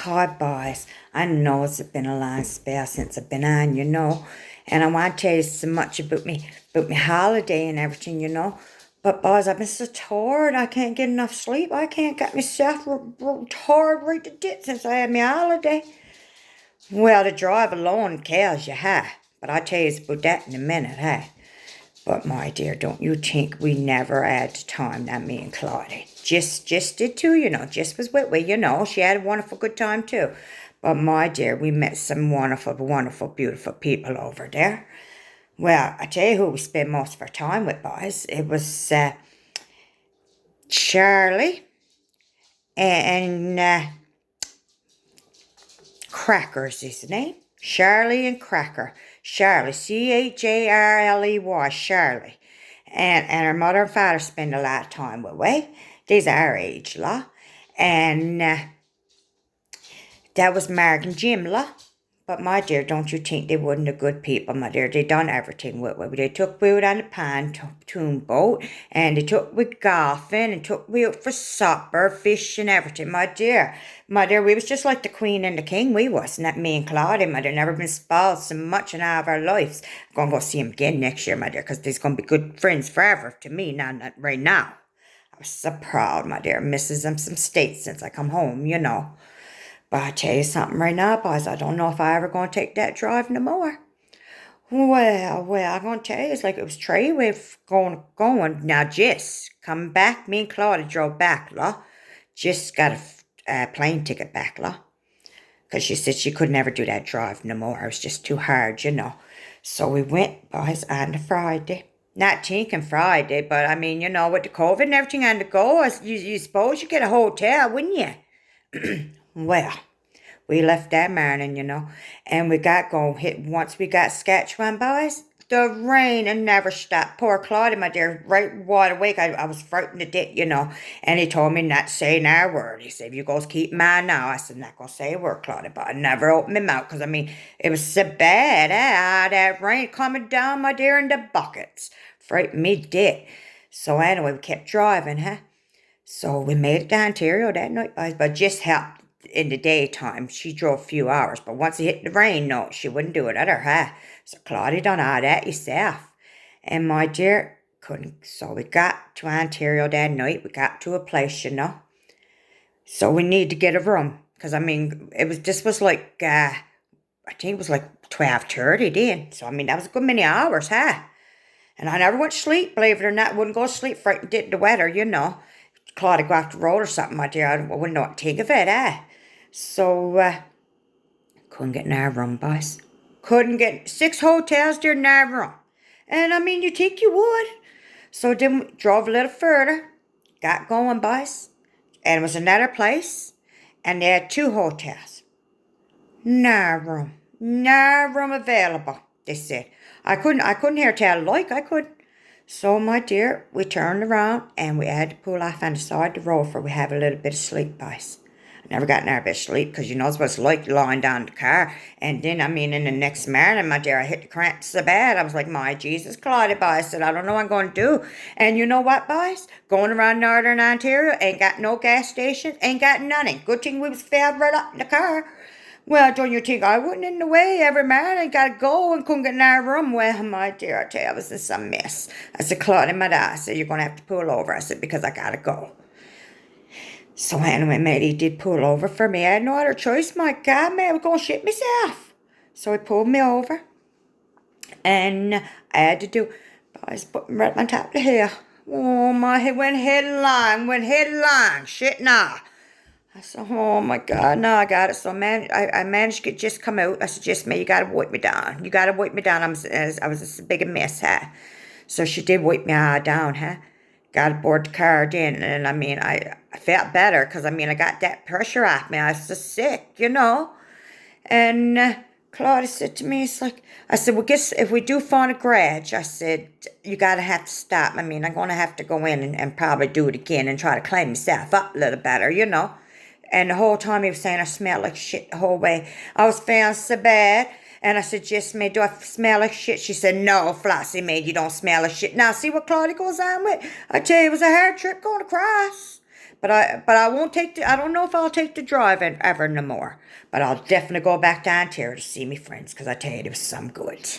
God, boys, I know it's been a long spell since I've been on, and I want to tell you so much about me holiday and everything, But boys, I've been so tired. I can't get enough sleep. I can't get myself tired right to dit since I had my holiday. Well, the drive alone kills you, huh? But I'll tell you about that in a minute, huh? But my dear, don't you think we never had time, that me and Claudia? Just did too, Just was with me, She had a wonderful good time too. But my dear, we met some wonderful, wonderful, beautiful people over there. Well, I tell you who we spent most of our time with, boys. It was Charlie and Cracker's his name. Charlie and Cracker. Charlie, Charley, Charlie. And her mother and father spend a lot of time with we. They's our age, la. And that was Mark and Jim, la. But my dear, don't you think they wasn't a good people, my dear? They done everything with me. They took me out on the pontoon boat, and they took me golfing, and took me out for supper, fish and everything, my dear. My dear, we was just like the Queen and the King, we was, not me and Claudia, my dear. Never been spoiled so much in all of our lives. I'm going to go see him again next year, my dear, because they's going to be good friends forever to me, not right now. I was so proud, my dear. Misses them some states since I come home, But I tell you something right now, boys, I don't know if I ever going to take that drive no more. Well, I'm going to tell you, it's like it was Trey with going. Now, Jess, coming back, me and Claudia drove back, la. Jess got a plane ticket back, la. Because she said she could never do that drive no more. It was just too hard, So we went, boys, on the Friday. Not thinking Friday, but I mean, with the COVID and everything on the go, you suppose you get a hotel, wouldn't you? Well, we left that morning, and we got going. Once we got Saskatchewan, boys, the rain and never stopped. Poor Claudia, my dear, right wide awake. I was frightened to death, And he told me not to say no word. He said, if you guys keep mine now. I said, not going to say a word, Claudia, but I never opened my mouth because, it was so bad. That rain coming down, my dear, in the buckets. Frightened me to death. So anyway, we kept driving, huh? So we made it to Ontario that night, boys, but just helped. In the daytime, she drove a few hours, but once it hit the rain, no, she wouldn't do it at her, So Claudia done all that yourself. And my dear, couldn't. So we got to Ontario that night. We got to a place, So we need to get a room. Because, this was like, I think it was like 12:30 then. So, that was a good many hours, And I never went to sleep, believe it or not. Wouldn't go to sleep, frightened did the weather, Claudia go off the road or something, my dear. I wouldn't know what to think of it, So, couldn't get in our room, boys. Couldn't get 6 hotels there in our room. And, you think you would. So then we drove a little further. Got going, boys. And it was another place. And they had 2 hotels. No room. No room available, they said. I couldn't hear tell like I could. So, my dear, we turned around and we had to pull off on the side of the road for we have a little bit of sleep, boys. I never got in our bit of sleep because you know it's what it's like lying down in the car. And then, in the next morning, my dear, I hit the cramps so bad. I was like, my Jesus, Claudia, boys. I said, I don't know what I'm going to do. And you know what, boys? Going around Northern Ontario, ain't got no gas stations, ain't got nothing. Good thing we was filled right up in the car. Well, don't you think I wasn't in the way every morning? Gotta go and couldn't get in our room. Well, my dear, I tell you, I was in some mess. I said, Claudia, my dad, I said, you're going to have to pull over. I said, because I gotta go. So anyway, mate, he did pull over for me. I had no other choice. My God, man, I was going to shit myself. So he pulled me over. And I had to do, boys, put me right on top of the hill. Oh, my head went headlong. Shit, nah. I said, oh, my God, no, I got it. So I managed to just come out. I said, just me, you got to wipe me down. You got to wipe me down. I was a big a mess, So she did wipe me all down, Got aboard the car then, and I felt better because I got that pressure off me. I was just sick, And Claudia said to me, I said, well, guess if we do find a garage, I said, you gotta have to stop. I'm gonna have to go in and probably do it again and try to clean myself up a little better, And the whole time he was saying I smelled like shit the whole way. I was feeling so bad. And I said, just me, do I smell like shit? She said, no, Flossy, me, you don't smell like shit. Now, see what Claudia goes on with? I tell you, it was a hard trip going across. But I won't take I don't know if I'll take the drive ever no more. But I'll definitely go back down here to see me friends, because I tell you, it was some good.